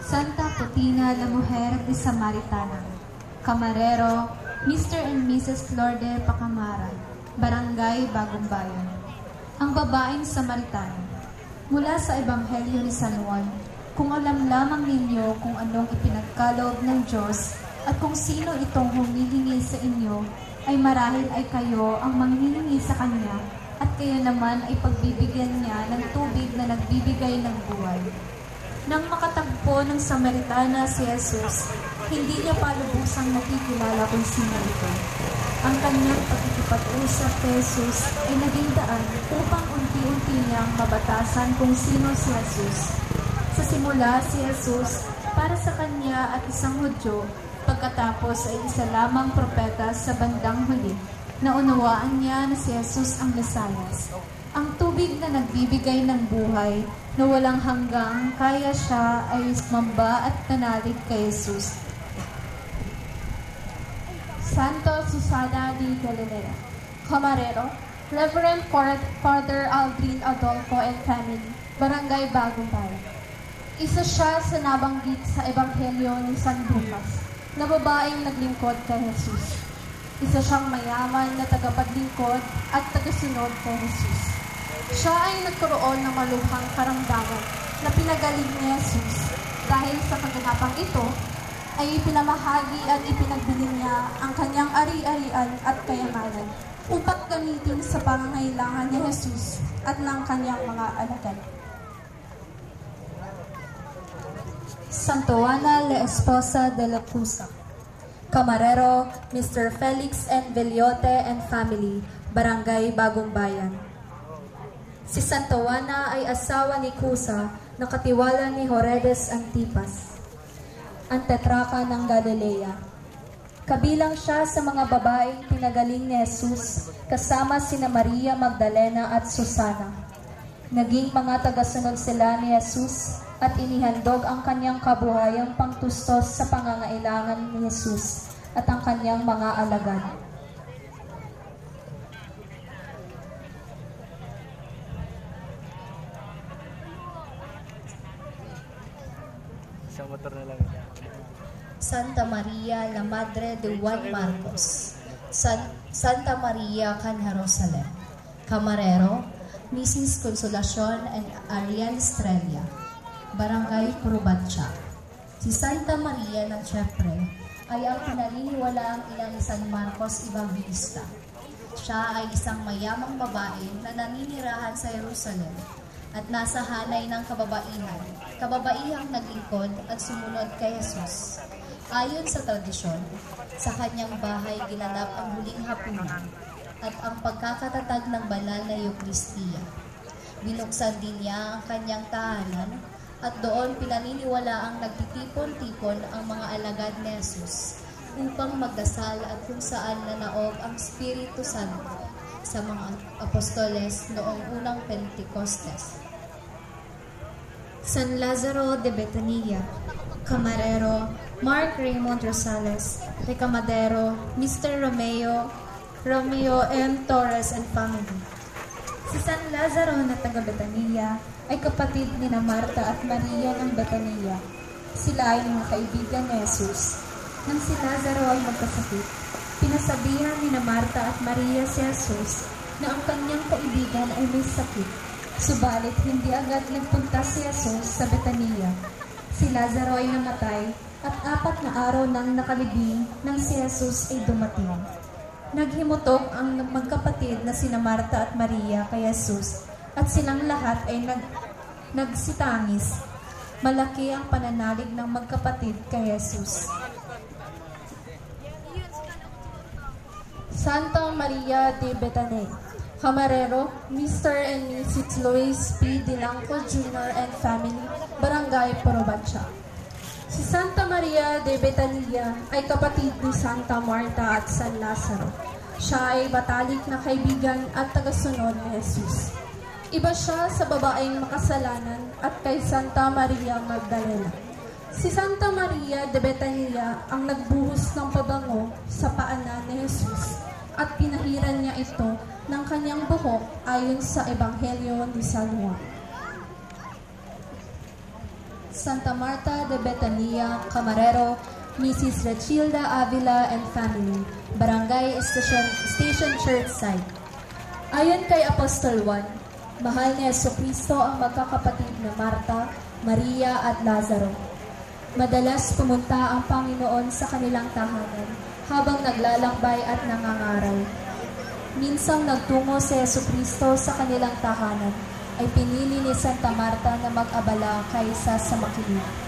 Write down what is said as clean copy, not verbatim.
Santa Putina, la mujer de Samaritana. Camarero, Mr. and Mrs. Lourdes Pacamara, Barangay Bagong Bayan. Ang babaeng Samaritana. Mula sa Ebanghelyo ni San Juan, kung alam lamang ninyo kung anong ipinagkaloob ng Diyos at kung sino itong humihingi sa inyo, ay marahil ay kayo ang manghihingi sa Kanya at kayo naman ay pagbibigyan niya ng tubig na nagbibigay ng buhay. Nang makatagpo ng Samaritana si Jesus, hindi niya pa lubusang nakikilala kung sino ito. Ang kanyang pagkikipag-usap kay Jesus ay naging daan upang unti-unti niyang mabatasan kung sino si Jesus. Sa simula si Jesus para sa kanya at isang Hudyo, pagkatapos ay isa lamang propeta sa bandang huli. Naunawaan niya na si Jesus ang Mesayas, ang tubig na nagbibigay ng buhay, na walang hanggang, kaya siya ay mamba at nanalig kay Jesus. Santo Susana de Galilea. Camarero, Reverend Father Aldrin Adolfo and family, Barangay Bagong Bayan. Isa siya sa nabanggit sa Ebanghelyo ni San Lucas, na babaeng naglingkod kay Jesus. Isa siyang mayaman na tagapaglingkod at tagasunod kay Jesus. Siya ay nagkaroon ng malubhang karamdaman na pinagaling ni Jesus. Dahil sa kaganapang ito, ay ipinamahagi at ipinagbili niya ang kanyang ari-arian at kayamanan upang gamitin sa pangangailangan ni Jesus at ng kanyang mga alagad. Santo Ana, la esposa de la Cusa. Camarero, Mr. Felix N. Veliote and family, Barangay Bagong Bayan. Si Santo Ana ay asawa ni Cusa na katiwala ni Herodes Antipas, ang tetraka ng Galilea. Kabilang siya sa mga babaeng pinagaling ni Jesus kasama sina Maria Magdalena at Susana. Naging mga tagasunod sila ni Jesus at inihandog ang kanyang kabuhayang pangtustos sa pangangailangan ni Jesus at ang kanyang mga alagad. Isang motor na lang. Santa Maria, la Madre de Juan Marcos. Santa Maria, Can Jerusalem. Camarero, Mrs. Consolacion and Arian Estrella, Barangay Probancia. Si Santa Maria ng Chepre ay ang pinaniniwalaang ina ni San Marcos Evangelista. Siya ay isang mayamang babae na naninirahan sa Jerusalem at nasa hanay ng kababaihang naglingkod at sumunod kay Jesus. Ayon sa tradisyon, sa kanyang bahay ginanap ang huling hapunan at ang pagkakatatag ng banal na Eucharistia. Binuksan din niya ang kanyang tahanan at doon pinaniniwalaang nagtitipon-tipon ang mga alagad ni Jesus upang magdasal at kung saan nanaog ang Espiritu Santo sa mga apostoles noong unang Pentecostes. San Lazaro de Betania. Camarero, Mark Raymond Rosales. Recamadero, Mr. Romeo M. Torres and family. Si San Lazaro na taga Betania ay kapatid ni na Marta at Maria ng Betania. Sila ay mga kaibigan ni Jesus. Nang si Lazaro ay magkasakit, pinasabihan ni na Marta at Maria si Jesus na ang kanyang kaibigan ay may sakit. Subalit hindi agad nagpunta si Jesus sa Betania. Si Lazaro ay namatay at 4 na araw nang nakalibing nang si Jesus ay dumating. Naghimutok ang magkapatid na sina Marta at Maria kay Jesus at silang lahat ay nagsitangis. Malaki ang pananalig ng magkapatid kay Jesus. Santa Maria de Betania. Camarero, Mr. and Mrs. Luis P. Dilanco Jr. and family, Barangay Probancia. Si Santa Maria de Betania ay kapatid ni Santa Marta at San Lazaro. Siya ay batalik na kaibigan at tagasunod ni Jesus. Iba siya sa babaeng makasalanan at kay Santa Maria Magdalena. Si Santa Maria de Betania ang nagbuhos ng pabango sa paanan ni Jesus at pinahiran niya ito ng kanyang buhok ayon sa Ebanghelyo ni San Juan. Santa Marta de Betania, Camarero, Mrs. Rachilda Avila and family, Barangay Station Church site. Ayon kay Apostol Juan, mahal ni Jesucristo ang magkakapatid na Marta, Maria at Lazaro. Madalas pumunta ang Panginoon sa kanilang tahanan habang naglalakbay at nangangaral. Minsang nagtungo si Jesucristo sa kanilang tahanan, ay pinili ni Santa Marta na mag-abala kaysa sa makinig.